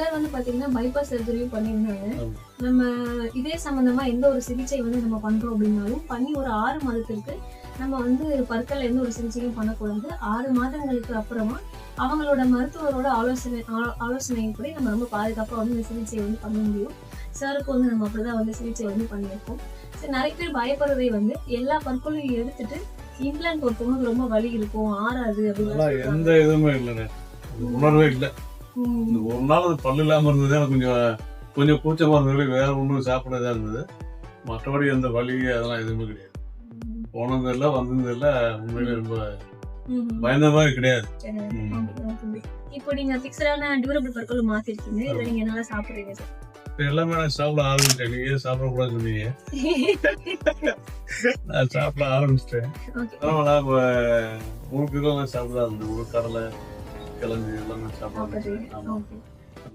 Sir வந்து பாத்தீங்கன்னா bypass சர்ஜரியும் பண்ணியிருந்தாங்க. நம்ம இதே சம்பந்தமா எந்த ஒரு சிகிச்சை வந்து நம்ம பண்றோம் அப்படின்னாலும் பண்ணி ஒரு 6 மாதத்திற்கு நம்ம வந்து பற்கள் எந்த ஒரு சிகிச்சையும் பண்ணக்கூடாது. 6 மாதங்களுக்கு அப்புறமா அவங்களோட மருத்துவரோட ஆலோசனைப்படி நம்ம ரொம்ப பாதுகாப்பா வந்து இந்த சிகிச்சையை வந்து பண்ண முடியும். சாருக்கு வந்து நம்ம அப்படிதான் வந்து சிகிச்சை வந்து பண்ணியிருக்கோம். சரி, நிறைய பேர் பயப்படுறதே வந்து எல்லா பற்களையும் எடுத்துட்டு இம்ப்ளான்ட் பொறுத்தவங்களுக்கு ரொம்ப வலி இருக்கும், ஆறாது அப்படின்னு எந்த இதுவுமே இல்லைங்க. உணர்வே இல்லை. ஒரு நாள் அது பல்லு இல்லாம இருந்தது எனக்கு கொஞ்சம் கூச்சமா இருந்தது. வேற ஒன்றும் சாப்பிடதான் இருந்தது. மற்றபடி அந்த வலி அதெல்லாம் எதுவுமே கிடையாது. போனது இல்லை, வந்தது இல்லை. உண்மையிலே ரொம்ப பயந்த மாதிரி கிடையாது. இப்போ நீங்க பிக்சடான டியூரபிள் பற்களை மாத்திருக்கீங்க. இதை நீங்க நல்லா சாப்பிடுறீங்க சார்? எல்லாமே நான் சாப்பிட ஆரம்பிச்சிட்டேன். நீங்க சாப்பிடக்கூடாது சொன்னீங்க, நான் சாப்பிட ஆரம்பிச்சிட்டேன். உங்களுக்கு சாப்பிடா இருந்தது. ஒரு கடலை கிழங்கு எல்லாமே சாப்பிட.